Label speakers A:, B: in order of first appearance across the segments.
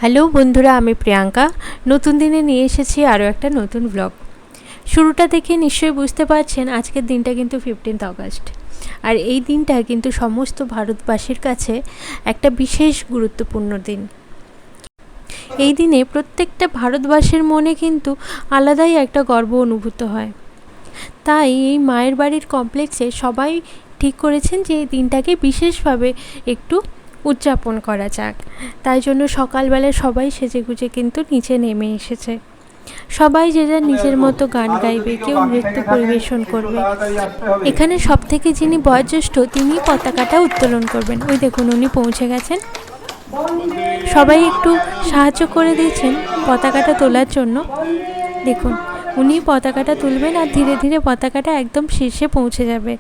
A: Hello বন্ধুরা, আমি প্রিয়াঙ্কা নতুন দিনে নিয়ে এসেছি আরও একটা নতুন ব্লগ। শুরুটা দেখে নিশ্চয়ই বুঝতে পারছেন আজকের দিনটা কিন্তু 15 আগস্ট। আর এই দিনটা কিন্তু সমস্ত ভারতবাসীর কাছে একটা বিশেষ গুরুত্বপূর্ণ দিন। এই দিনে প্রত্যেকটা ভারতবাসীর মনে কিন্তু আলাদাই একটা গর্ব অনুভূত হয়। তাই এই মায়ের বাড়ির কমপ্লেক্সে সবাই ঠিক করেছেন যে এই দিনটাকে বিশেষভাবে একটু উদযাপন করা যাক। তাই জন্য সকালবেলা সবাই সেজেগুজে কিন্তু নিচে নেমে এসেছে। সবাই যে যার নিজের মতো গান গাইবে, কেউ নৃত্য পরিবেশন করবে। এখানে সব থেকে যিনি বয়োজ্যেষ্ঠ তিনি পতাকাটা উত্তোলন করবেন। ওই দেখুন উনি পৌঁছে গেছেন। সবাই একটু সাহায্য করে দিয়েছেন পতাকাটা তোলার জন্য। দেখুন উনি পতাকাটা তুলবেন আর ধীরে ধীরে পতাকাটা একদম শীর্ষে পৌঁছে যাবে।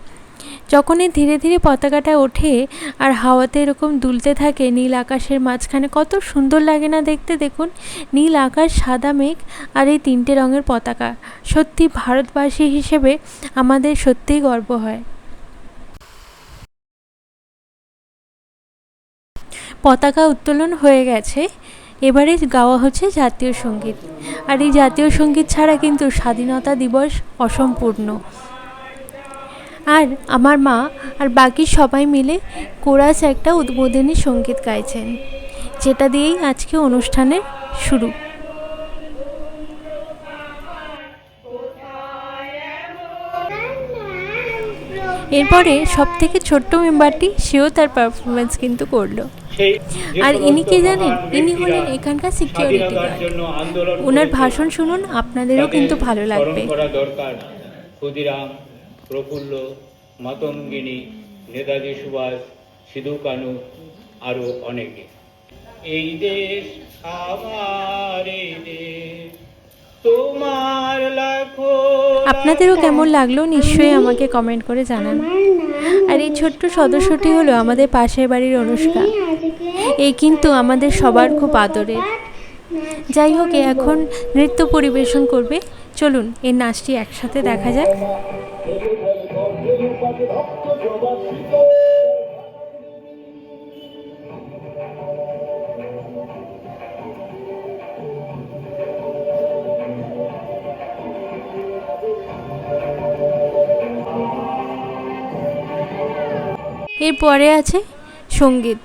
A: যখনই ধীরে ধীরে পতাকাটা ওঠে আর হাওয়াতে এরকম দুলতে থাকে নীল আকাশের মাঝখানে, কত সুন্দর লাগে না দেখতে। দেখুন নীল আকাশ, সাদা মেঘ আর এই তিনটে রঙের পতাকা, সত্যি ভারতবাসী হিসেবে আমাদের সত্যিই গর্ব হয়। পতাকা উত্তোলন হয়ে গেছে, এবারে গাওয়া হচ্ছে জাতীয় সঙ্গীত। আর এই জাতীয় সঙ্গীত ছাড়া কিন্তু স্বাধীনতা দিবস অসম্পূর্ণ। আর আমার মা আর বাকি সবাই মিলে কোরাস একটা উদ্বোধনী সঙ্গীত গাইছেন, যেটা দিয়েই আজকে অনুষ্ঠানের শুরু। এরপরে সব থেকে ছোট্ট মেম্বারটি সেও তার পারফরমেন্স কিন্তু করলো। আর ইনি কে জানেন? ইনি হলেন এখানকার সিকিউরিটি গার্ড। ওনার ভাষণ শুনুন, আপনাদেরও কিন্তু ভালো লাগবে।
B: ক্ষুদিরাম, প্রফুল্ল, মাতঙ্গিনী, নেতাজি সুভাষ, সিধু কানু, আরো অনেকে। এই দেশ আমার, এই দেশ তোমার লাখো।
A: আপনাদেরও কেমন লাগলো নিশ্চয়ই আমাকে কমেন্ট করে জানান। আর এই ছোট্ট সদস্যটি হলো আমাদের পাশের বাড়ির অনুষ্কা। এই কিন্তু আমাদের সবার খুব আদরের। যাই হোক, এখন নৃত্য পরিবেশন করবে। চলুন এই নাচটি একসাথে দেখা যাক। এরপরে আছে সঙ্গীত,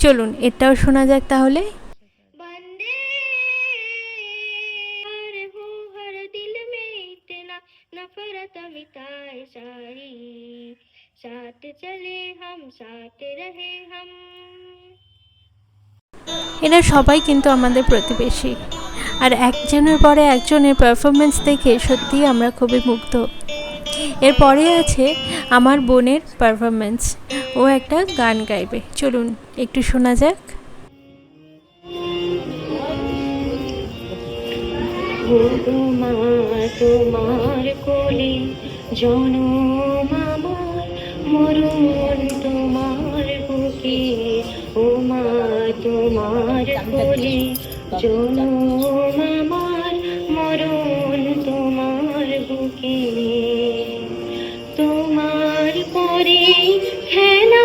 A: চলুন এটাও শোনা যাক তাহলে। এরা সবাই কিন্তু আমাদের প্রতিবেশী, আর একজনের পরে একজনের পারফরমেন্স দেখে সত্যিই আমরা খুবই মুগ্ধ। এরপরে আছে আমার বোনের পারফরমেন্স, ও একটা গান গাইবে, চলুন একটু শোনা যাক।
C: তোমার কোলে জনম আমার, মরণ তোমার বুকে। ও মা তোমার কোলে জনম আমার, মরণ তোমার বুকে। তোমার পরে খেলা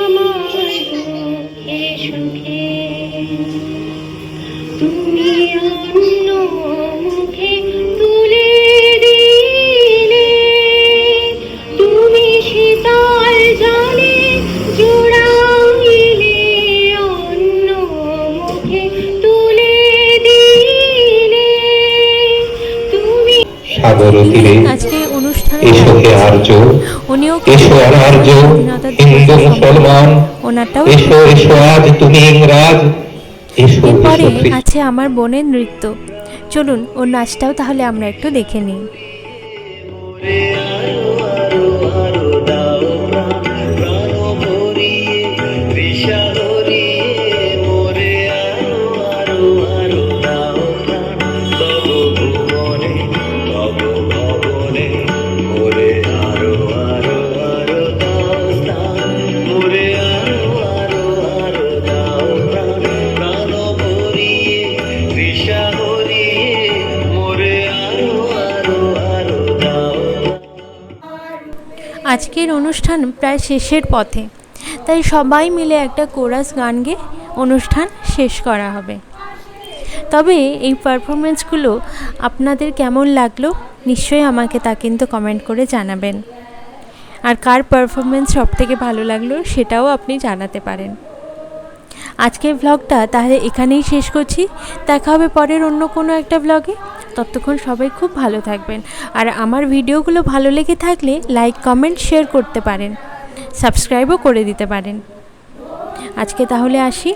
C: আমার দুঃখে সুখে। তুমি অন্য মুখে তুলে দিলে, তুমি শীতল জলে জোড়াইলে, অন্য মুখে তুলে দিলে তুমি।
D: সাগর তীরে
A: আজকে অনুষ্ঠানে
D: এসো হে আর্য,
A: উনিও
D: এসো অনার্য, হিন্দু মুসলমান,
A: ওনারটাও।
D: এসো এসো আজ তুমি ইংরাজ, এসো
A: এরপরে
D: এসো খ্রিস্ট।
A: আছে আমার বোনের নৃত্য, চলুন ওর নাচটাও তাহলে আমরা একটু দেখে নিই। আজকের অনুষ্ঠান প্রায় শেষের পথে, তাই সবাই মিলে একটা কোরাস গান গেয়ে অনুষ্ঠান শেষ করা হবে। তবে এই পারফরমেন্সগুলো আপনাদের কেমন লাগলো নিশ্চয়ই আমাকে তা কিন্তু কমেন্ট করে জানাবেন। আর কার পারফরমেন্স সবথেকে ভালো লাগলো সেটাও আপনি জানাতে পারেন। আজকের ভ্লগটা তাহলে এখানেই শেষ করছি। দেখা হবে পরের অন্য কোনো একটা ভ্লগে। ততক্ষণ সবাই খুব ভালো থাকবেন। আর আমার ভিডিওগুলো ভালো লেগে থাকলে লাইক, কমেন্ট, শেয়ার করতে পারেন, সাবস্ক্রাইবও করে দিতে পারেন। আজকে তাহলে আসি।